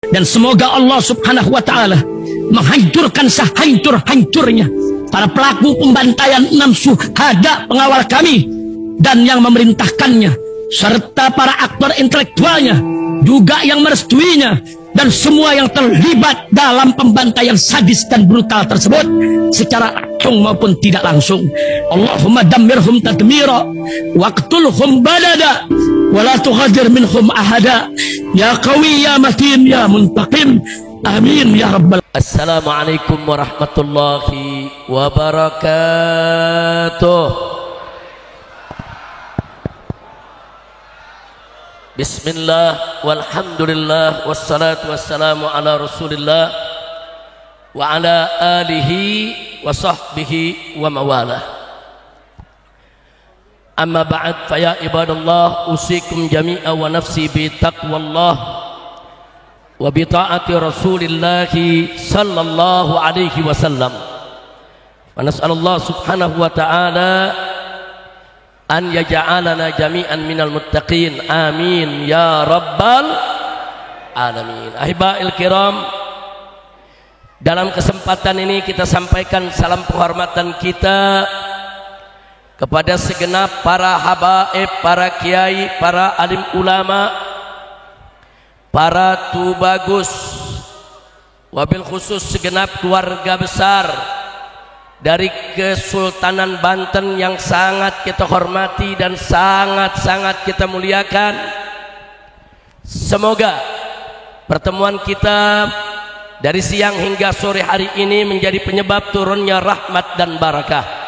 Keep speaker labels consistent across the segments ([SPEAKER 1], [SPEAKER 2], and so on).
[SPEAKER 1] Dan semoga Allah subhanahu wa ta'ala menghancurkan sehancur-hancurnya para pelaku pembantaian 6 syuhada pengawal kami dan yang memerintahkannya, serta para aktor intelektualnya juga yang merestuinya, dan semua yang terlibat dalam pembantaian sadis dan brutal tersebut secara langsung maupun tidak langsung. Allahumma dammirhum tadmira waqtulhum balada wala tughadir minhum ahada ya qawi ya matin ya muntaqim amin ya rabbal.
[SPEAKER 2] Assalamualaikum warahmatullahi wabarakatuh. Bismillah walhamdulillah wassalatu wassalamu ala rasulillah wa ala alihi wa sahbihi wa mawalah. Amma ba'd, fa ya ibadallah, usikum jami'a wa nafsi bi taqwallah wa bi ta'ati rasulillah sallallahu alaihi wasallam. Wa nas'alullah subhanahu wa ta'ala an yaj'alana jami'an minal muttaqin, amin ya rabbal alamin. Ahiba'il kiram, dalam kesempatan ini kita sampaikan salam penghormatan kita kepada segenap para habaib, para kiai, para alim ulama, para tubagus, wabil khusus segenap keluarga besar dari Kesultanan Banten yang sangat kita hormati dan sangat-sangat kita muliakan. Semoga pertemuan kita dari siang hingga sore hari ini menjadi penyebab turunnya rahmat dan barakah.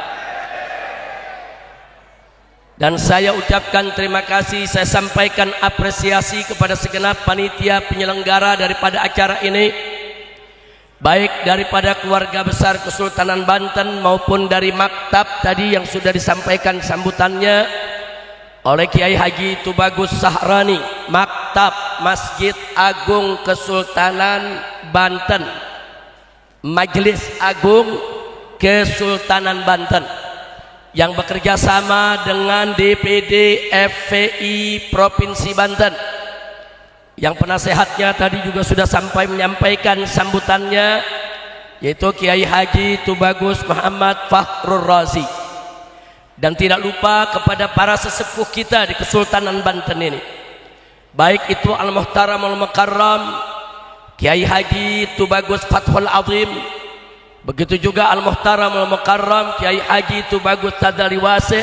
[SPEAKER 2] Dan saya ucapkan terima kasih, saya sampaikan apresiasi kepada segenap panitia penyelenggara daripada acara ini, baik daripada keluarga besar Kesultanan Banten maupun dari maktab tadi yang sudah disampaikan sambutannya oleh Kiai Haji Tubagus Sahrani, maktab Masjid Agung Kesultanan Banten, Majelis Agung Kesultanan Banten, yang bekerja sama dengan DPD FPI Provinsi Banten, yang penasehatnya tadi juga sudah sampai menyampaikan sambutannya, yaitu Kiai Haji Tubagus Muhammad Fakhrur Razi. Dan tidak lupa kepada para sesepuh kita di Kesultanan Banten ini, baik itu Al-Muhtaram Al-Mukarram Kiai Haji Tubagus Fathul Azim, begitu juga Al-Muhtaram Al-Mukarram Kiai Haji Tubagus Tadari Wasi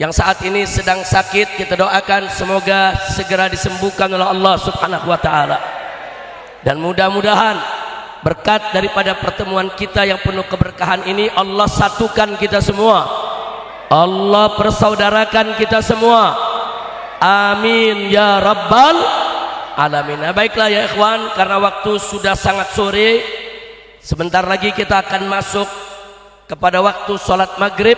[SPEAKER 2] yang saat ini sedang sakit. Kita doakan semoga segera disembuhkan oleh Allah subhanahu wa ta'ala, dan mudah-mudahan berkat daripada pertemuan kita yang penuh keberkahan ini Allah satukan kita semua, Allah persaudarakan kita semua, amin ya rabbal alamin. Nah, baiklah ya ikhwan, karena waktu sudah sangat sore, sebentar lagi kita akan masuk kepada waktu sholat maghrib.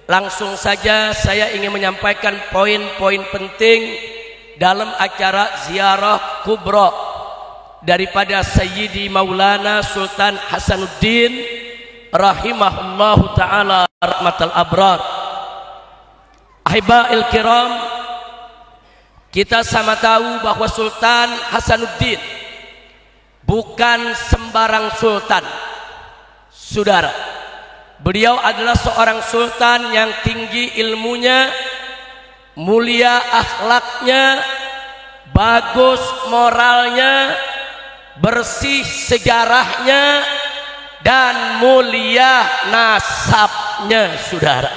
[SPEAKER 2] Langsung saja saya ingin menyampaikan poin-poin penting dalam acara ziarah kubra daripada Sayyidi Maulana Sultan Hasanuddin rahimahullahu ta'ala rahmatal abrar. Ahiba'il kiram, kita sama tahu bahwa Sultan Hasanuddin bukan sembarang sultan, saudara. Beliau adalah seorang sultan yang tinggi ilmunya, mulia akhlaknya, bagus moralnya, bersih sejarahnya, dan mulia nasabnya, saudara.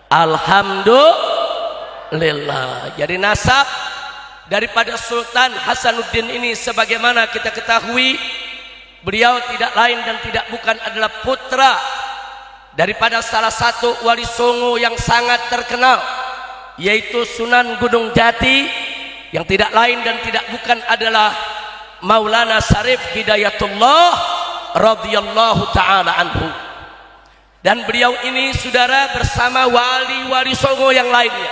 [SPEAKER 2] Alhamdulillah. Jadi nasab daripada Sultan Hasanuddin ini sebagaimana kita ketahui, beliau tidak lain dan tidak bukan adalah putra daripada salah satu wali songo yang sangat terkenal, yaitu Sunan Gunung Jati, yang tidak lain dan tidak bukan adalah Maulana Syarif Hidayatullah radhiyallahu ta'ala anhu. Dan beliau ini, saudara, bersama wali-wali songo yang lainnya,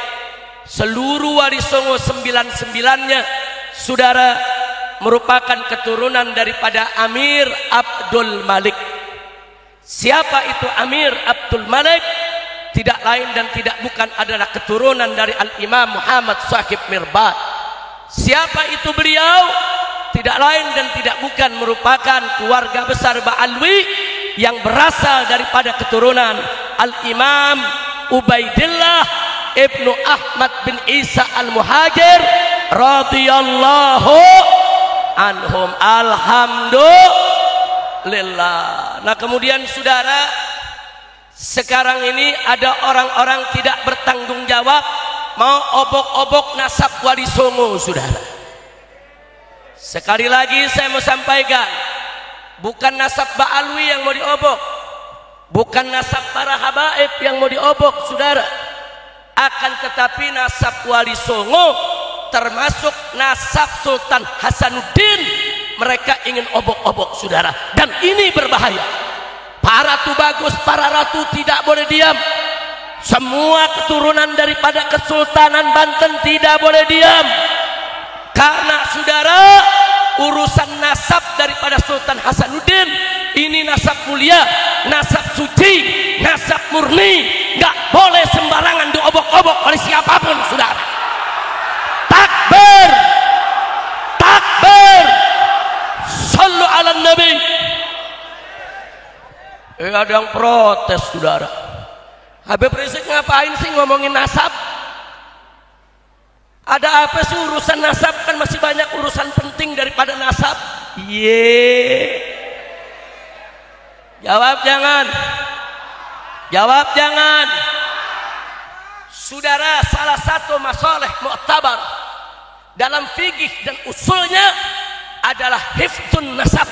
[SPEAKER 2] seluruh wali songo 99-nya, saudara, merupakan keturunan daripada Amir Abdul Malik. Siapa itu Amir Abdul Malik? Tidak lain dan tidak bukan adalah keturunan dari Al-Imam Muhammad Sahib Mirbad. Siapa itu beliau? tidak lain dan tidak bukan merupakan keluarga besar Ba'alwi yang berasal daripada keturunan Al-Imam Ubaidillah Ibnu Ahmad bin Isa Al-Muhajir radhiyallahu anhum. Alhamdulillah. Nah, kemudian saudara, sekarang ini ada orang-orang tidak bertanggung jawab mau obok-obok nasab Wali Songo, saudara. Sekali lagi saya mau sampaikan, bukan nasab Ba'alwi yang mau diobok, bukan nasab para habaib yang mau diobok, saudara. Akan tetapi nasab Wali Songo termasuk nasab Sultan Hasanuddin mereka ingin obok-obok, saudara. Dan ini berbahaya. Para tubagus, para ratu tidak boleh diam. Semua keturunan daripada Kesultanan Banten tidak boleh diam. Karena saudara, urusan nasab daripada Sultan Hasanuddin ini nasab mulia, nasab suci, nasab murni, nggak boleh sembarangan diobok-obok oleh siapapun, saudara. Takbir, takbir, sallu ala nabi. Ada yang protes, saudara. Habib Rizik ngapain sih ngomongin nasab? Ada apa sih urusan nasab? Kan masih banyak urusan penting daripada nasab. Jawab jangan. Jawab jangan. Saudara, salah satu masalah mu'tabar dalam fikih dan usulnya adalah hifdzun nasab,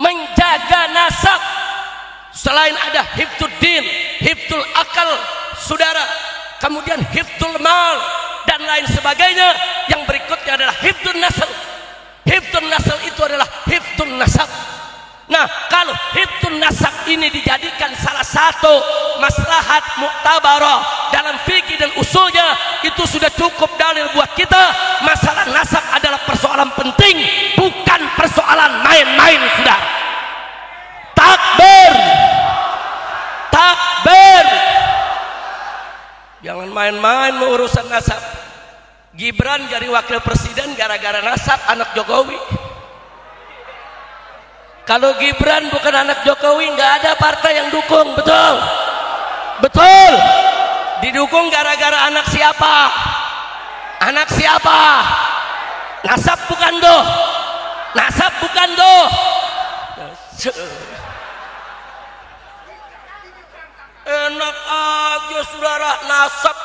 [SPEAKER 2] menjaga nasab. Selain ada hifdzud din, hifdzul akal, saudara, kemudian hifdzul mal dan lain sebagainya, yang berikutnya adalah hifdzun nasab. Hifdzun nasab itu adalah hifdzun nasab. Nah, kalau hifdzun nasab ini dijadikan salah satu maslahat muktabarah dalam fikih dan usulnya, itu sudah cukup dalil buat kita. Masalah nasab adalah persoalan penting, bukan persoalan main-main, saudara. Takbir, takbir. Jangan main-main urusan nasab. Gibran jadi wakil presiden gara-gara nasab anak Jokowi. Kalau Gibran bukan anak Jokowi, nggak ada partai yang dukung, betul? Betul. Didukung gara-gara anak siapa? Anak siapa? Nasab bukan doh. Nasab bukan doh. Enak aja, saudara, nasab.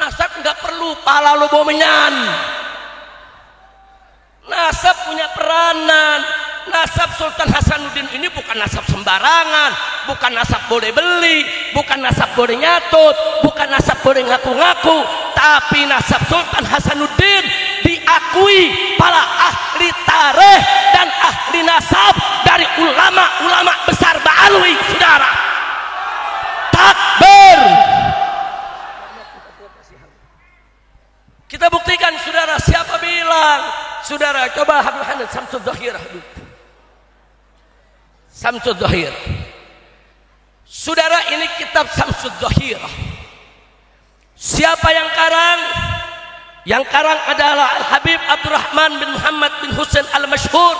[SPEAKER 2] Nasab nggak perlu pala lu bomenyan. Nasab punya peranan. Nasab Sultan Hasanuddin ini bukan nasab sembarangan, bukan nasab boleh beli, bukan nasab boleh nyatut, bukan nasab boleh ngaku-ngaku, tapi nasab Sultan Hasanuddin diakui para ahli tarikh dan ahli nasab dari ulama-ulama besar Ba'alwi, saudara. Takbir. Kita buktikan, saudara. Siapa bilang? Saudara, coba Habib Hanad Samsud Dhahirah. Samsud Dhahirah. Saudara, ini kitab Samsud Dhahirah. Siapa yang karang? Yang karang adalah Al-Habib Abdurrahman bin Muhammad bin Husain Al-Mashhur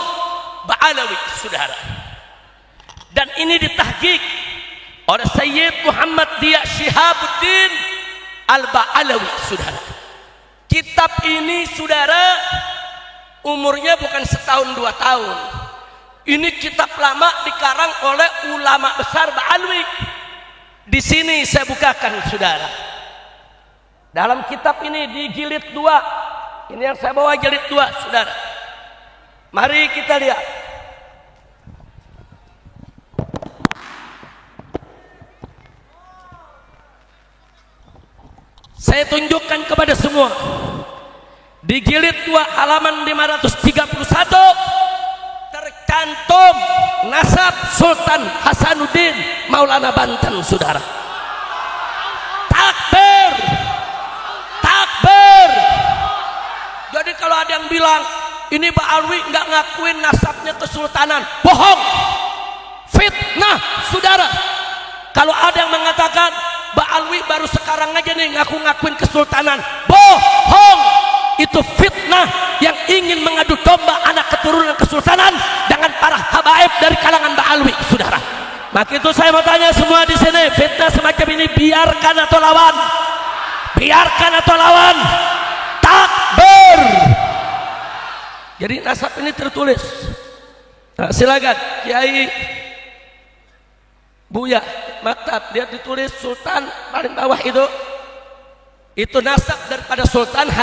[SPEAKER 2] Ba'alawi, saudara. Dan ini ditahqiq oleh Sayyid Muhammad Diya Shihabuddin Al-Ba'alawi, saudara. Kitab ini, saudara, umurnya bukan setahun 2 tahun. Ini kitab lama dikarang oleh ulama besar Ba'alwi. Di sini saya bukakan, saudara. Dalam kitab ini di jilid 2. Ini yang saya bawa jilid 2, saudara. Mari kita lihat. Saya tunjukkan kepada semua. Di jilid 2 halaman 531 tercantum nasab Sultan Hasanuddin Maulana Banten, saudara. Takbir, takbir. Jadi kalau ada yang bilang ini Ba'alwi nggak ngakuin nasabnya kesultanan, bohong, fitnah, saudara. Kalau ada yang mengatakan Ba'alwi baru sekarang aja nih ngaku-ngakuin kesultanan, bohong. Itu fitnah yang ingin mengadu domba anak keturunan Maka itu saya mau tanya semua di sini, fitnah semacam ini biarkan atau lawan? Biarkan atau lawan? Takbir. Jadi nasab ini tertulis. Nah, silakan Kiai Buya Maktab, dia ditulis Sultan paling bawah itu nasab daripada Sultan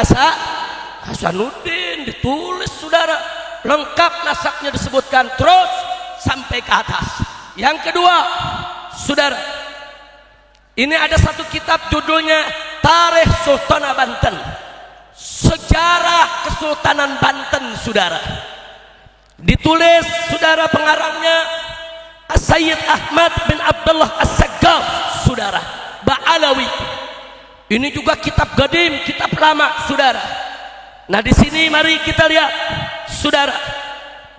[SPEAKER 2] Hasanuddin, ditulis saudara, lengkap nasabnya disebutkan terus sampai ke atas. Yang kedua saudara, ini ada satu kitab judulnya Tarikh Sultanah Banten, sejarah Kesultanan Banten saudara, ditulis saudara pengarangnya Sayyid Ahmad bin Abdullah As-Saggaf saudara Ba'alawi. Ini juga kitab gadim, kitab lama saudara. Nah di sini mari kita lihat saudara,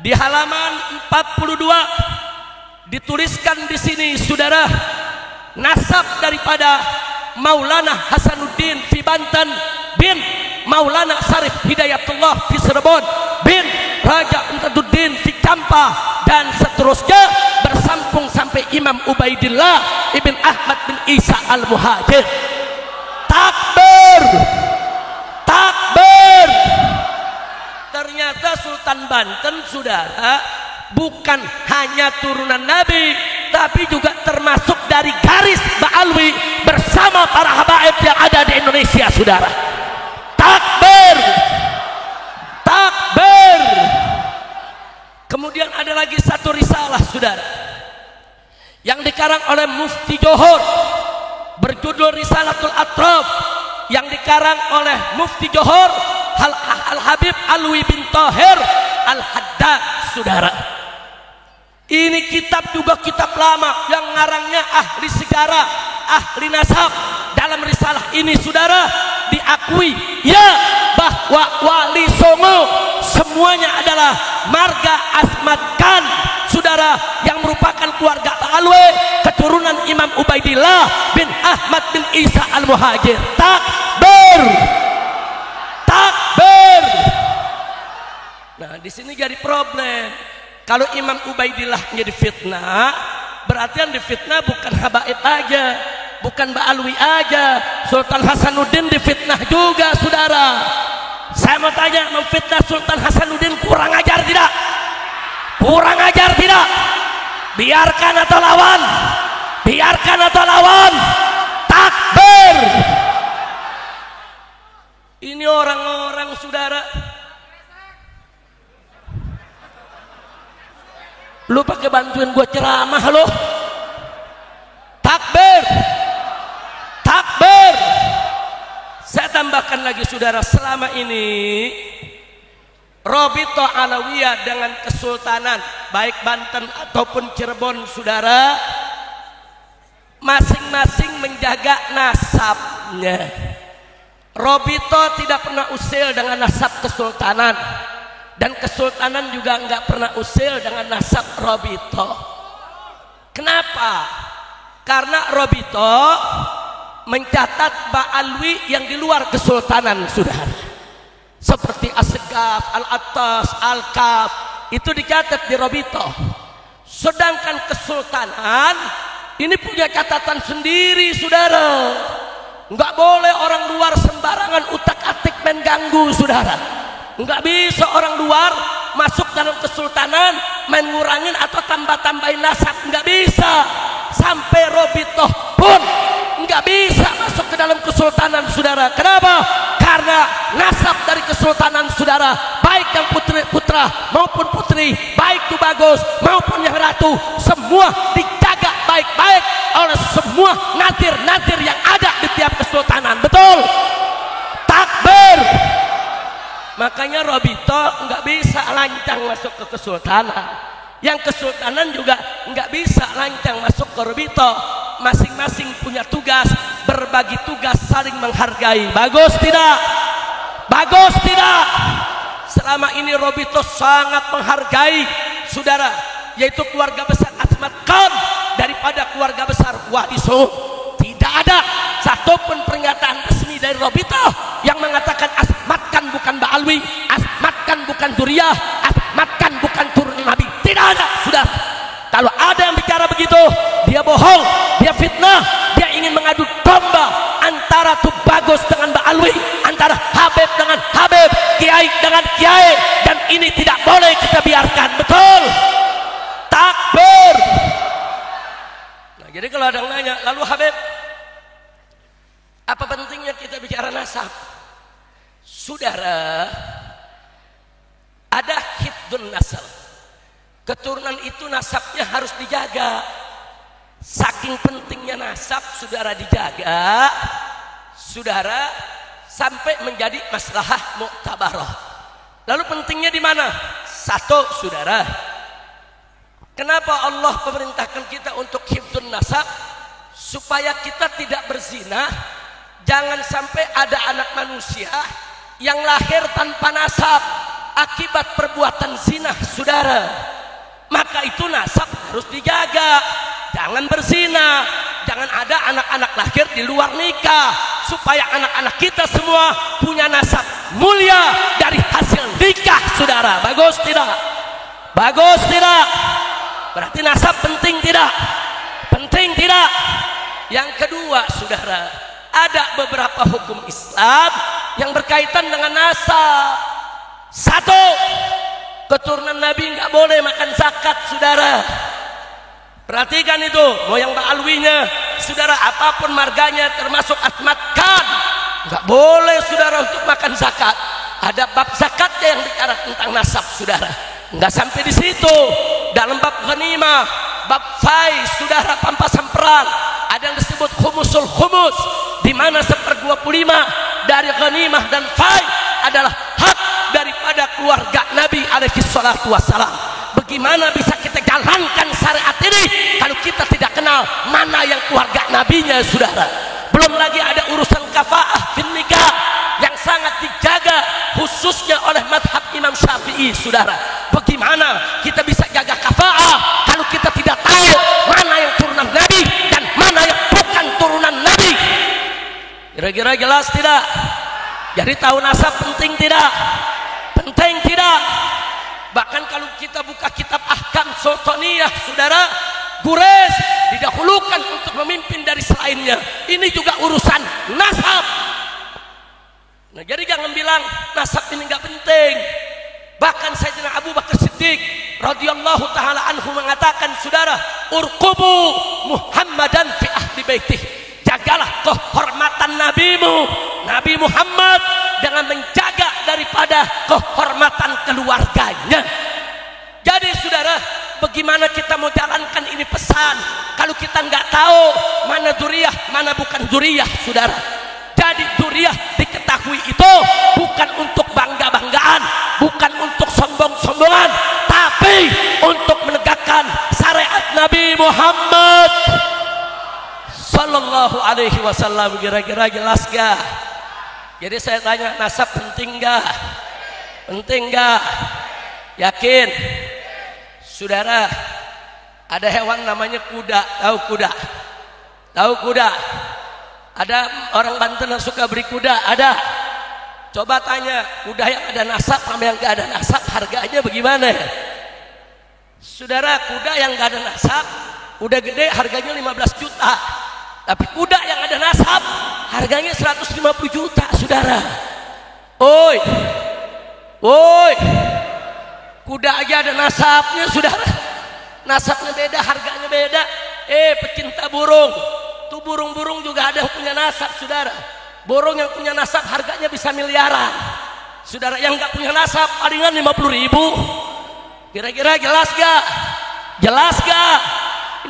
[SPEAKER 2] di halaman 42 dituliskan di sini saudara, nasab daripada Maulana Hasanuddin fi Banten bin Maulana Sarif Hidayatullah fi Cirebon bin Raja Imdaduddin fi Campah dan seterusnya bersambung sampai Imam Ubaidillah Ibn Ahmad bin Isa Al-Muhajir. Takbir, takbir. Ternyata Sultan Banten saudara bukan hanya turunan Nabi, tapi juga termasuk dari garis Ba'alwi bersama para habaib yang ada di Indonesia saudara. Takbir, takbir. Kemudian ada lagi satu risalah saudara yang dikarang oleh Mufti Johor berjudul Risalatul Atraf, yang dikarang oleh Mufti Johor Al-Habib Alwi bin Tahir Al-Haddad saudara. Ini kitab juga kitab lama yang ngarangnya ahli sejarah, ahli nasab. Dalam risalah ini saudara diakui ya bahwa Wali Songo semuanya adalah marga Asmat Khan saudara, yang merupakan keluarga Alwi keturunan Imam Ubaidillah bin Ahmad bin Isa Al-Muhajir. Takbir, takbir. Nah di sini jadi problem. Kalau Imam Ubaidillah jadi fitnah, berarti yang difitnah bukan habaib aja, bukan Ba'alwi aja, Sultan Hasanuddin difitnah juga saudara. Saya mau tanya, memfitnah Sultan Hasanuddin kurang ajar tidak? Kurang ajar tidak? Biarkan atau lawan? Biarkan atau lawan? Takbir. Ini orang-orang saudara, lu pakai bantuin gua ceramah lo. Takbir, takbir. Saya tambahkan lagi saudara, selama ini Robito Alawiyah dengan Kesultanan baik Banten ataupun Cirebon saudara masing-masing menjaga nasabnya. Robito tidak pernah usil dengan nasab Kesultanan, dan Kesultanan juga enggak pernah usil dengan nasab Robito. Kenapa? Karena Robito mencatat Ba'alwi yang di luar Kesultanan saudara, seperti As-Segaf, Al-Attas, Al-Kaf, itu dicatat di Robito. Sedangkan Kesultanan ini punya catatan sendiri saudara. Enggak boleh orang luar sembarangan utak-atik main ganggu saudara. Enggak bisa orang luar masuk dalam Kesultanan main ngurangin atau tambah-tambahin nasab, enggak bisa. Sampai Robito pun enggak bisa masuk ke dalam Kesultanan saudara. Kenapa? Karena nasab dari Kesultanan saudara, baik yang putra maupun putri, baik itu bagus maupun yang ratu, semua dijaga baik-baik oleh semua nadir-nadir yang ada di tiap Kesultanan. Betul? Takbir. Makanya Robito nggak bisa lancang masuk ke Kesultanan. Yang Kesultanan juga nggak bisa lancang masuk ke Robito. Masing-masing punya tugas, berbagi tugas, saling menghargai. Bagus tidak? Bagus tidak? Selama ini Robito sangat menghargai saudara, yaitu keluarga besar Asmat Khan daripada keluarga besar Wali Songo. Tidak ada satupun pernyataan resmi dari Robito yang mengatakan Asmat Khan bukan Ba'alwi, Asmat Khan bukan Duriyah, Asmat Khan bukan turun Nabi. Tidak ada saudara. Kalau ada yang bicara begitu, tuh, dia bohong, dia fitnah, dia ingin mengadu domba antara Tubagus dengan Mbak Alwi, antara Habib dengan Habib, Kiai dengan Kiai, dan ini tidak boleh kita biarkan. Betul? Takbir. Nah, jadi kalau ada yang nanya, lalu Habib, apa pentingnya kita bicara nasab? Saudara, ada hifdzun nasab. Keturunan itu nasabnya harus dijaga. Saking pentingnya nasab, saudara, dijaga, saudara, sampai menjadi maslahah muktabarah. Lalu pentingnya di mana? Satu, saudara, kenapa Allah memerintahkan kita untuk hifdzun nasab? Supaya kita tidak berzina. Jangan sampai ada anak manusia yang lahir tanpa nasab akibat perbuatan zina, saudara. Maka itu nasab harus dijaga. Jangan berzina, jangan ada anak-anak lahir di luar nikah, supaya anak-anak kita semua punya nasab mulia dari hasil nikah, saudara. Bagus tidak? Bagus tidak? Berarti nasab penting tidak? Penting tidak? Yang kedua, saudara, ada beberapa hukum Islam yang berkaitan dengan nasab. Satu, keturunan Nabi nggak boleh makan zakat, saudara. Perhatikan itu, moyang Mbak Alwinya, saudara, apapun marganya termasuk Asmat Khan, nggak boleh, saudara, untuk makan zakat. Ada bab zakatnya yang bicara tentang nasab, saudara. Nggak sampai di situ. Dalam bab ghanimah, bab fai, saudara, pampasan perang, ada yang disebut khumusul khumus, di mana 1/25 dari ghanimah dan fai adalah hak daripada keluarga Nabi alaihi salatu wassalam. Bagaimana bisa kita jalankan syariat ini kalau kita tidak kenal mana yang keluarga nabinya, saudara? Belum lagi ada urusan kafaah bin nikah yang sangat dijaga khususnya oleh madhab Imam Syafi'i, saudara. Bagaimana kita bisa jaga kafaah kalau kita tidak tahu mana yang turunan Nabi dan mana yang bukan turunan Nabi? Kira-kira jelas tidak? Jadi tahu nasab penting tidak? Penting tidak? Bahkan kalau kita buka kitab Ahkam Sultaniyah, saudara, Gures didahulukan untuk memimpin dari selainnya. Ini juga urusan nasab. Nah, jadi jangan bilang nasab ini nggak penting. Bahkan Sayyidina Abu Bakar Siddiq radhiyallahu taala anhu mengatakan, saudara, urqubu Muhammadan fi ahli baitih. Jagalah kehormatan nabimu, Nabi Muhammad, dengan menjaga daripada kehormatan keluarganya. Jadi, saudara, bagaimana kita mau jalankan ini pesan kalau kita nggak tahu mana dzurriyyah, mana bukan dzurriyyah, saudara? Jadi dzurriyyah diketahui itu bukan untuk bangga-banggaan, bukan untuk sombong-sombongan, tapi untuk menegakkan syariat Nabi Muhammad sallallahu alaihi wasallam. Kira-kira jelas gak? Jadi saya tanya, nasab penting gak? Penting gak? Yakin? Saudara, ada hewan namanya kuda. Tahu kuda? Tahu kuda? Ada orang Banten yang suka beri kuda? Ada? Coba tanya, kuda yang ada nasab sama yang gak ada nasab harganya bagaimana? Saudara, kuda yang gak ada nasab udah gede harganya 15 juta. Tapi kuda yang ada nasab harganya 150 juta, saudara. Oi, oi, kuda aja ada nasabnya, saudara. Nasabnya beda, harganya beda. Pecinta burung, tuh burung-burung juga ada yang punya nasab, saudara. Burung yang punya nasab harganya bisa miliaran, saudara. Yang nggak punya nasab palingan 50.000. Kira-kira jelas gak? Jelas gak?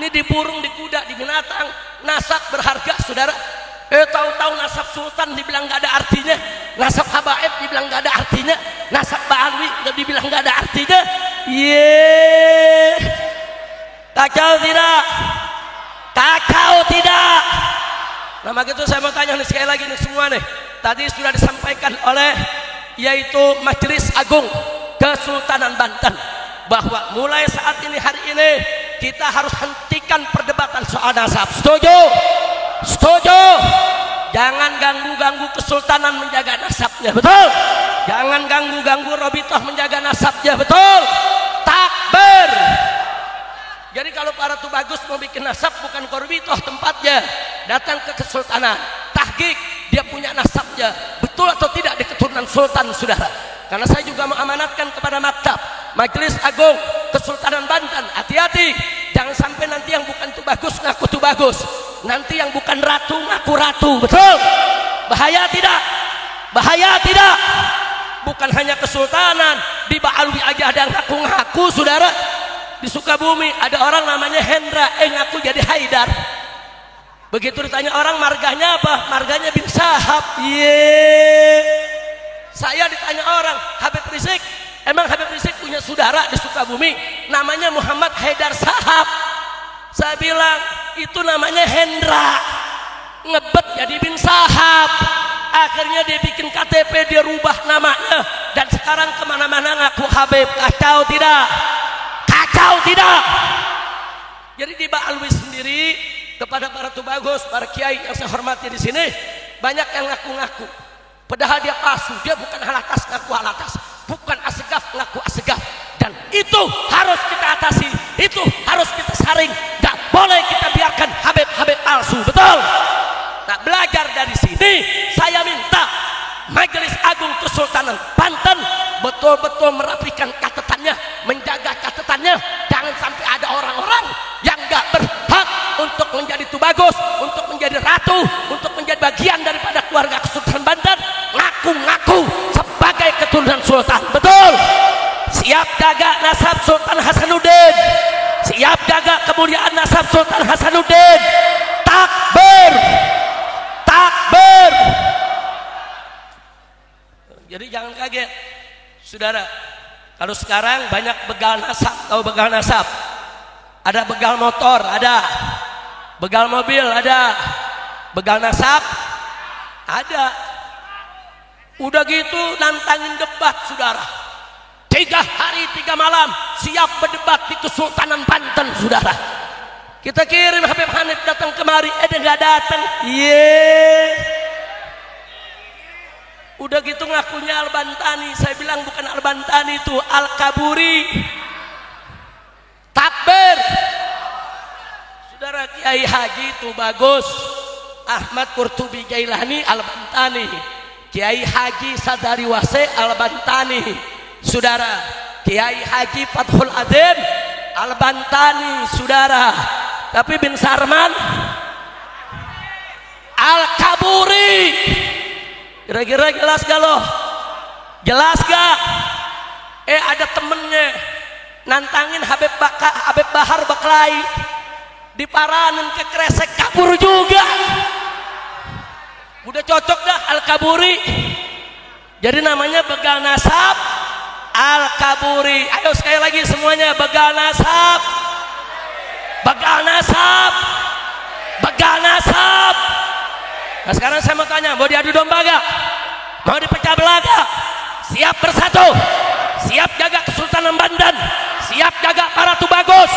[SPEAKER 2] Ini di burung, di kuda, di binatang, nasab berharga, saudara. Tahu-tahu nasab sultan dibilang gak ada artinya, nasab habaib dibilang gak ada artinya, nasab ba'alwi dibilang gak ada artinya. Kacau tidak? Kacau tidak? Nah, begitu saya mau tanya nih sekali lagi nih semua nih. Tadi sudah disampaikan oleh yaitu Majelis Agung Kesultanan Banten bahwa mulai saat ini, hari ini, kita harus hentikan perdebatan soal nasab. Setuju? Setuju? Jangan ganggu-ganggu kesultanan menjaga nasabnya, betul? Jangan ganggu-ganggu Robitoh menjaga nasabnya, betul? Takbir. Jadi kalau para Tubagus mau bikin nasab bukan Korbitoh tempatnya, datang ke kesultanan, tahqiq dia punya nasabnya, betul atau tidak di keturunan sultan, saudara. Karena saya juga mengamanatkan kepada maktab Majelis Agung Kesultanan Banten, hati-hati, jangan sampai nanti yang bukan Tubagus ngaku Tubagus, nanti yang bukan ratu ngaku ratu, betul? Bahaya tidak? Bahaya tidak? Bukan hanya kesultanan, di Ba'alwi aja ada yang ngaku-ngaku, saudara. Di Sukabumi ada orang namanya Hendra, ngaku jadi Haidar. Begitu ditanya orang marganya apa, marganya bin Sahab. Saya ditanya orang, Habib Rizik, emang Habib Rizik punya saudara di Sukabumi namanya Muhammad Haidar Sahab? Saya bilang itu namanya Hendra, ngebet jadi bin Sahab. Akhirnya dia bikin KTP, dia rubah namanya, dan sekarang kemana-mana ngaku Habib. Kacau tidak? Kacau tidak? Jadi di Ba'alwi sendiri, kepada para Tubagus, para kiai yang saya hormati di sini, banyak yang ngaku-ngaku. Padahal dia palsu, dia bukan Alatas ngaku Alatas, bukan Asegaf ngaku Asegaf. Dan itu harus kita atasi, itu harus kita saring. Gak boleh kita biarkan Habib-Habib palsu, betul? Nah, belajar dari sini, saya minta Majelis Agung Kesultanan Banten betul-betul merapikan catetannya, menjaga catetannya. Jangan sampai ada orang-orang yang gak berhak untuk menjadi Tubagus, untuk menjadi ratu, untuk menjadi bagian daripada keluarga Kesultanan Banten, ngaku-ngaku sebagai keturunan sultan, betul? Siap jaga nasab Sultan Hasanuddin, siap jaga kemuliaan nasab Sultan Hasanuddin. Takbir, takbir. Jadi jangan kaget, saudara. Kalau sekarang banyak begal nasab, tahu begal nasab? Ada begal motor, ada begal mobil, ada begal nasab, ada. Udah gitu nantangin debat, saudara. 3 hari 3 malam siap berdebat di Kesultanan Banten, saudara. Kita kirim Habib Hanif datang kemari, dia nggak datang. Udah gitu ngakunya Al-Bantani. Saya bilang bukan Al-Bantani, itu Al-Kaburi. Takbir. Saudara, Kiai Haji itu bagus, Ahmad Qurtubi Jailani Al-Bantani, Kiai Haji Sadari Wase Al-Bantani, saudara. Kiai Haji Fathul Adzim Al-Bantani, saudara. Tapi bin Sarman Al-Kaburi. Kira-kira jelas gak loh? Jelas gak? Ada temennya nantangin Habib Bahar Baklai, diparanin ke kresek, kabur juga. Udah cocok dah Al-Kaburi. Jadi namanya begal nasab Al-Kaburi. Ayo sekali lagi semuanya, begal nasab, begal nasab, begal nasab. Nah sekarang saya mau tanya, mau diadu domba gak? Mau dipecah belah gak? Siap bersatu, siap jaga Kesultanan Banten, siap jaga para Tubagus,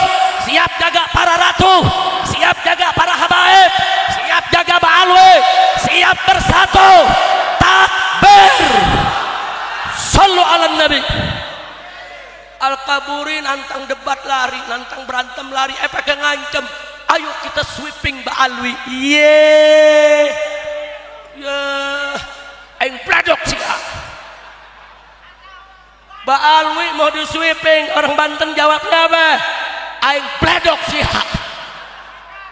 [SPEAKER 2] siap jaga para ratu, siap jaga para habaib, siap jaga Ba'alwi, siap bersatu. Takbir. Sallu ala Nabi. Al-Kaburi nantang debat lari, nantang berantem lari, pakai ngancem. Ayo kita sweeping Ba'alwi. Aing pladok sih. Ba'alwi mau di sweeping, orang Banten jawabnya apa? Aing pladok sih.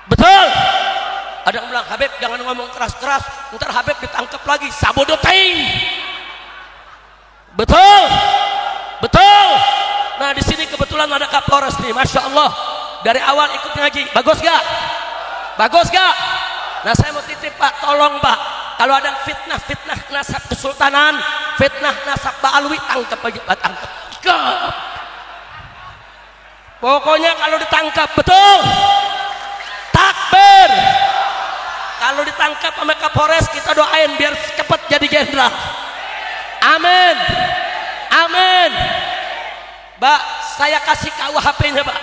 [SPEAKER 2] Betul? Ada yang bilang, Habib jangan ngomong keras-keras, ntar Habib ditangkap lagi, sabodoting. Betul? Betul? Nah di sini kebetulan ada Kapolres nih, masya Allah. Dari awal ikut ngaji, bagus gak? Bagus gak? Nah saya mau titip Pak, tolong Pak, kalau ada fitnah nasab kesultanan, fitnah nasab Ba'alwi, tangkap aja Pak, tangkap. Pokoknya kalau ditangkap, betul? Takbir. Kalau ditangkap sama Kapolres, kita doain biar cepat jadi jenderal. Amin. Amin. Mbak, saya kasih KUHP-nya Pak.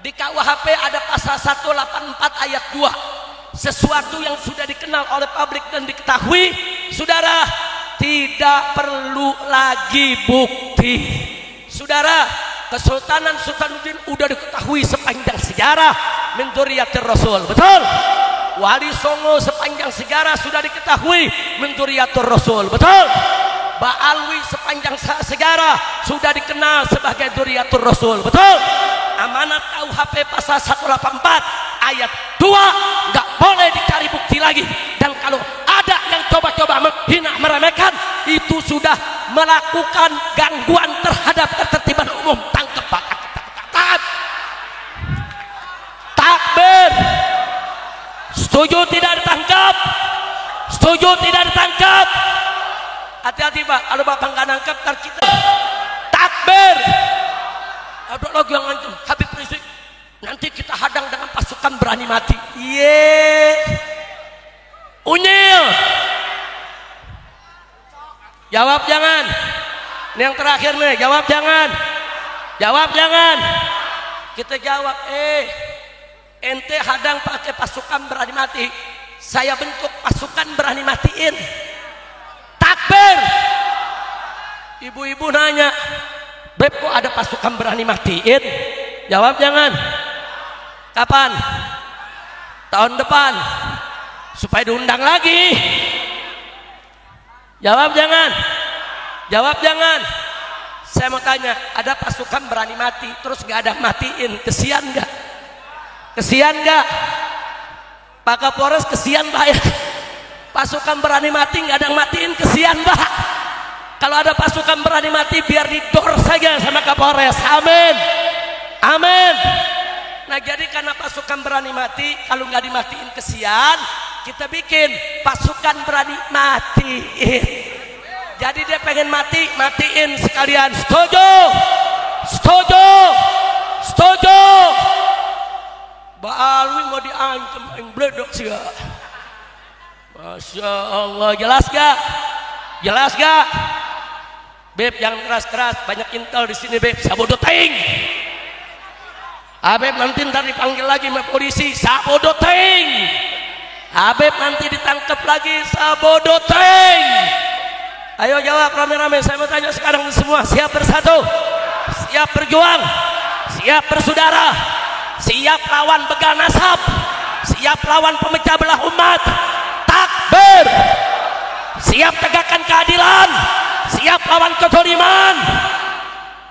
[SPEAKER 2] Di KUHP ada pasal 184 ayat 2. Sesuatu yang sudah dikenal oleh publik dan diketahui, saudara, tidak perlu lagi bukti. Saudara, Kesultanan Sultanuddin udah diketahui sepanjang sejarah. min dzurriyyatir Rasul. Betul? Wali Songo sepanjang sejarah sudah diketahui min dzurriyyatir Rasul. Betul? Ba'alwi sepanjang sejarah sudah dikenal sebagai dzurriyyatur Rasul. Betul? Amanat KUHP pasal 184 ayat 2 nggak boleh dicari bukti lagi. Dan kalau ada yang coba-coba menghina meremehkan, itu sudah melakukan gangguan terhadap ketertiban umum. Tangkap Pak. Takbir. Setuju tidak ditangkap? Setuju tidak ditangkap? Hati-hati Pak, kalau Bapak nggak nangkap ntar kita takbir. Ada lagi yang ngancam Habib Rizik, nanti kita hadang dengan pasukan berani mati. Unyil. Jawab jangan. Ini yang terakhir nih, jawab jangan. Jawab jangan. Kita jawab, ente hadang pakai pasukan berani mati, saya bentuk pasukan berani matiin. Takbir. Ibu-ibu nanya, Beb kok ada pasukan berani matiin? Jawab jangan. Kapan? Tahun depan, supaya diundang lagi. Jawab jangan. Jawab jangan. Saya mau tanya, ada pasukan berani mati terus gak ada matiin, kesian gak? Kesian gak? Pak Kapolres kesian Pak ya? Pasukan berani mati nggak ada yang matiin, kesian Pak. Kalau ada pasukan berani mati biar didor saja sama Kapolres. Amin. Amin. Nah jadi karena pasukan berani mati, kalau nggak dimatiin kesian, kita bikin pasukan berani matiin. Jadi dia pengen mati, matiin sekalian. Setuju? Setuju? Setuju? Mbak Alwi mau diancam yang bledok sih ya. Masya Allah, jelas gak? Jelas gak? Beb jangan keras-keras, banyak intel di sini Beb. Sabodo ting. Habib nanti ntar dipanggil lagi sama polisi, sabodo ting. Habib nanti ditangkap lagi, sabodo ting. Ayo jawab rame-rame, saya mau tanya sekarang semua, siap bersatu? Siap berjuang? Siap bersaudara? Siap lawan begal nasab? Siap lawan pemecah belah umat? Takbir. Siap tegakkan keadilan? Siap lawan kezaliman?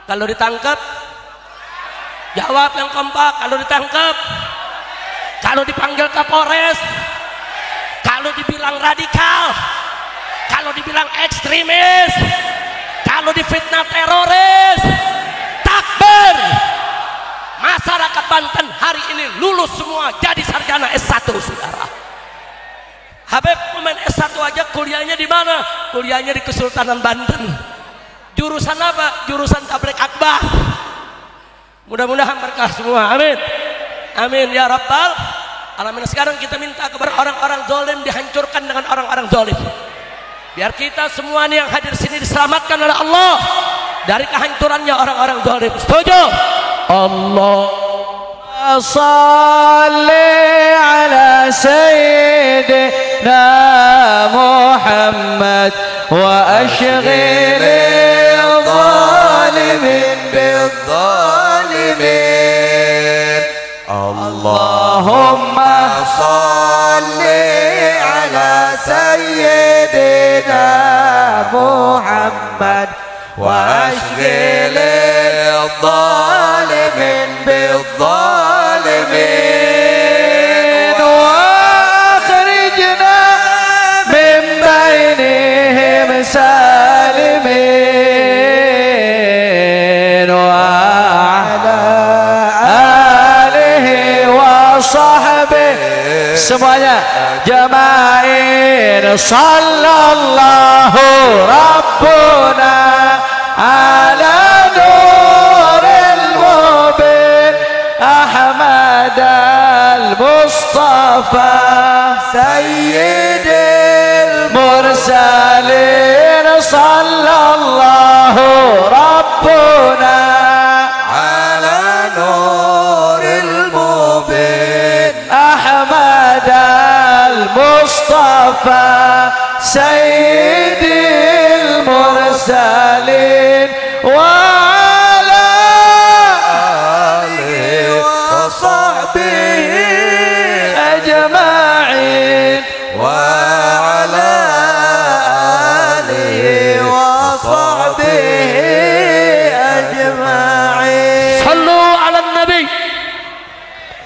[SPEAKER 2] Kalau ditangkap, jawab yang kompak. Kalau ditangkap, kalau dipanggil Kapolres, kalau dibilang radikal, kalau dibilang ekstremis, kalau difitnah teroris, takbir. Masyarakat Banten hari ini lulus semua jadi sarjana S1 saudara. Habib pemain S1 aja kuliahnya di mana? Kuliahnya di Kesultanan Banten. Jurusan apa? Jurusan tabligh akbar. Mudah-mudahan berkah semua. Amin. Amin ya rabbal alamin. Sekarang kita minta kepada orang-orang zalim dihancurkan dengan orang-orang zalim. Biar kita semua nih yang hadir sini diselamatkan oleh Allah dari kehancurannya orang-orang zalim. Setuju? Allahumma shalli ala sayyidina Muhammad wa ashghil zalimin bil-zalimin. Allahumma shalli ala sayyidina Muhammad wa ashghil zalimin bil-zalimin wa akhrijna min bainihim salimin wa ala alihi wa sahbihi semuanya jamain sallallahu rabbuna ala nuril mubin Ahmad al-Mustafa sayyidil mursalin sallallahu rabbuna ala nuril mubin Ahmad al-Mustafa sayyidil mursalin wa ala alihi wa sahbihi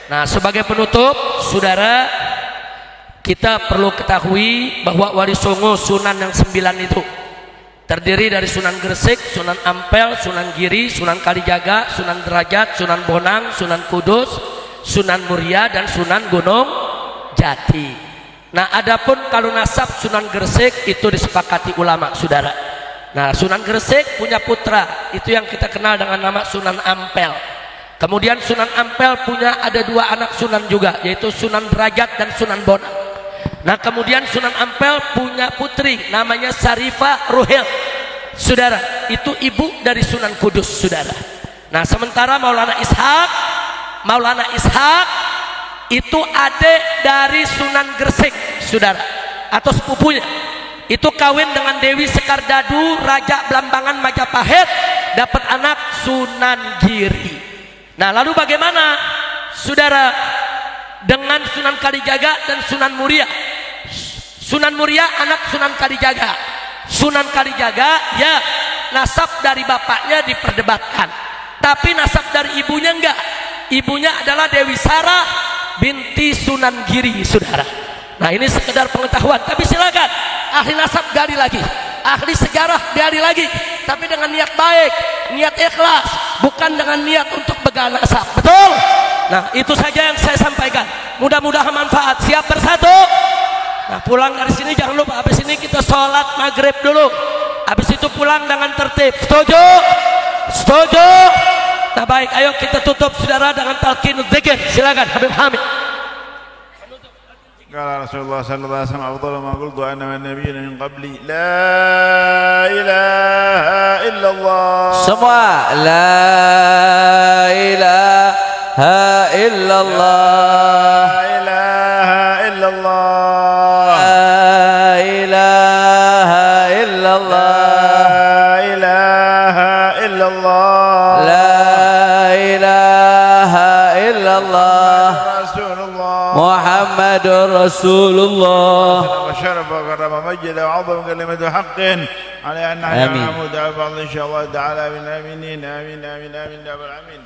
[SPEAKER 2] Nah, sebagai penutup, saudara, kita perlu ketahui bahwa Wali Songo Sunan yang 9 itu terdiri dari Sunan Gresik, Sunan Ampel, Sunan Giri, Sunan Kalijaga, Sunan Derajat, Sunan Bonang, Sunan Kudus, Sunan Muria, dan Sunan Gunung Jati. Nah, adapun kalau nasab Sunan Gresik itu disepakati ulama, saudara. Nah, Sunan Gresik punya putra, itu yang kita kenal dengan nama Sunan Ampel. Kemudian Sunan Ampel punya ada 2 anak Sunan juga, yaitu Sunan Derajat dan Sunan Bonang. Nah, kemudian Sunan Ampel punya putri namanya Sarifah Ruhil, saudara. Itu ibu dari Sunan Kudus, saudara. Nah, sementara Maulana Ishak itu adik dari Sunan Gresik, saudara, atau sepupunya. Itu kawin dengan Dewi Sekardadu, Raja Blambangan Majapahit, dapat anak Sunan Giri. Nah, lalu bagaimana, saudara, dengan Sunan Kalijaga dan Sunan Muria? Sunan Muria anak Sunan Kalijaga. Sunan Kalijaga, ya, nasab dari bapaknya diperdebatkan, tapi nasab dari ibunya enggak. Ibunya adalah Dewi Sarah binti Sunan Giri, saudara. Nah, ini sekedar pengetahuan, tapi silakan ahli nasab gali lagi, ahli sejarah gali lagi, tapi dengan niat baik, niat ikhlas, bukan dengan niat untuk begal nasab. Betul? Nah, itu saja yang saya sampaikan. Mudah-mudahan manfaat. Siap bersatu? Nah, pulang dari sini jangan lupa, habis ini kita sholat maghrib dulu, habis itu pulang dengan tertib. Setuju? Setuju? Nah, baik, ayo kita tutup, saudara, dengan talqin dzikir. Silakan Habib Hamid.
[SPEAKER 3] قال رسول الله صلى الله عليه وسلم أفضل ما قلت أنا والنبيين من قبلي لا إله إلا الله.
[SPEAKER 4] Semua la ilaha illallah.
[SPEAKER 3] لا إله إلا الله.
[SPEAKER 4] La ilaha illallah.
[SPEAKER 3] لا إله إلا الله.
[SPEAKER 4] La ilaha illallah.
[SPEAKER 3] رسول الله
[SPEAKER 4] Muhammadur Rasulullah.
[SPEAKER 3] وشرف وكرم مجد وعظم كلمة حق على أن
[SPEAKER 4] آمين.
[SPEAKER 3] نعبد بعض إن شاء الله تعالى من آمين آمين آمين آمين يا رب العالمين.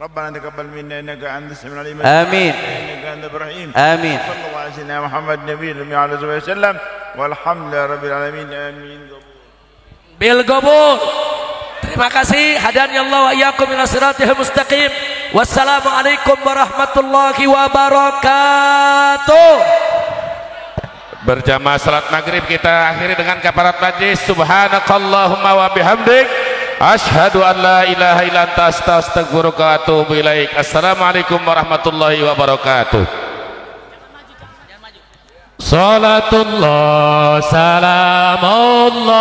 [SPEAKER 3] ربنا تقبل منا إنك أنت السميع العليم.
[SPEAKER 4] آمين.
[SPEAKER 3] إنك أنت الرحيم.
[SPEAKER 4] آمين.
[SPEAKER 3] صلى الله على سيدنا محمد النبي الأمي عليه الصلاة والسلام والحمد لله رب العالمين آمين.
[SPEAKER 2] Bil Gobul. Terima kasih, hadannya Allah wa iyyakum ila siratal mustaqim. Wassalamualaikum warahmatullahi wabarakatuh.
[SPEAKER 5] Berjamaah salat maghrib kita akhiri dengan kafarat majlis. Subhanakallahumma wa bihamdik, asyhadu an la ilaha illa anta astaghfiruka wa atubu ilaik. Assalamualaikum warahmatullahi wabarakatuh. Salatullah salamullah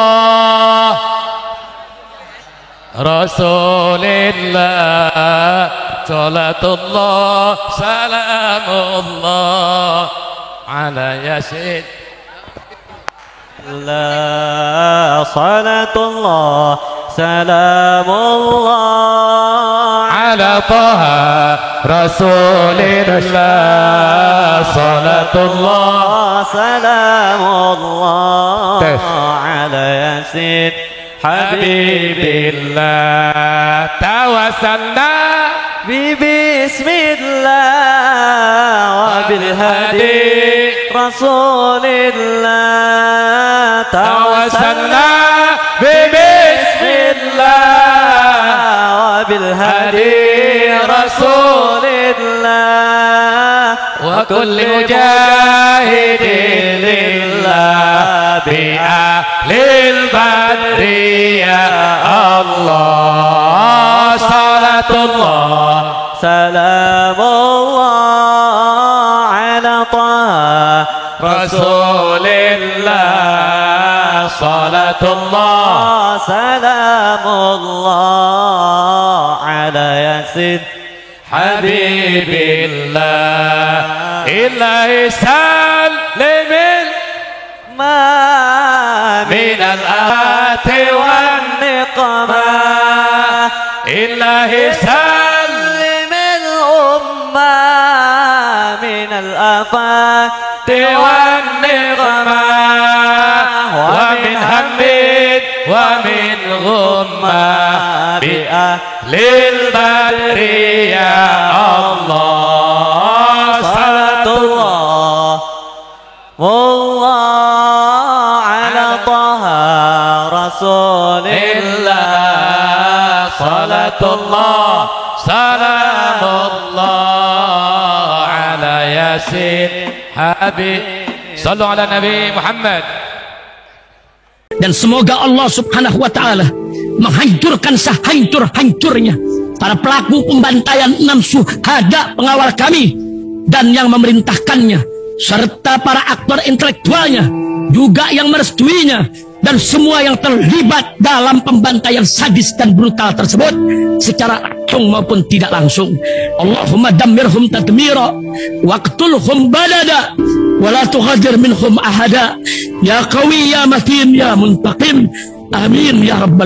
[SPEAKER 5] Rasulillah, salatullah salamullah ala yasin.
[SPEAKER 4] La salatullah salamullah
[SPEAKER 5] ala taha Rasulillah, salatullah
[SPEAKER 4] salamullah ala yasin
[SPEAKER 5] habibillah. Tawassalna
[SPEAKER 4] bismillah wa bil hadi Rasulillah.
[SPEAKER 5] tawassalna bismillah
[SPEAKER 4] wa bil hadi Rasulillah
[SPEAKER 5] wa kulli mujahidin lillah bi ahlil badri ya Allah. Salatullah
[SPEAKER 4] salamullah ala taha
[SPEAKER 5] Rasulillah, salatullah
[SPEAKER 4] salamullah ala yasin
[SPEAKER 5] habibillah. Ilahi sallimin
[SPEAKER 4] ma
[SPEAKER 5] min al-ati wan
[SPEAKER 4] niqmah
[SPEAKER 5] ilahi
[SPEAKER 4] سلم الأمة من الآفات
[SPEAKER 5] والنقمة ومن هم ومن غمة بأهل البدر يا الله. Yasin Habib Sallu ala Nabi Muhammad.
[SPEAKER 1] Dan semoga Allah subhanahu wa ta'ala menghancurkan sehancur-hancurnya para pelaku pembantaian 6 syuhada pengawal kami dan yang memerintahkannya, serta para aktor intelektualnya juga yang merestuinya, dan semua yang terlibat dalam pembantaian sadis dan brutal tersebut secara langsung maupun tidak langsung. Allahumma dammirhum tadmira waqtulhum balada wa la tughadir minhum ahada ya qawi ya matin ya muntaqim. Amin ya rabbal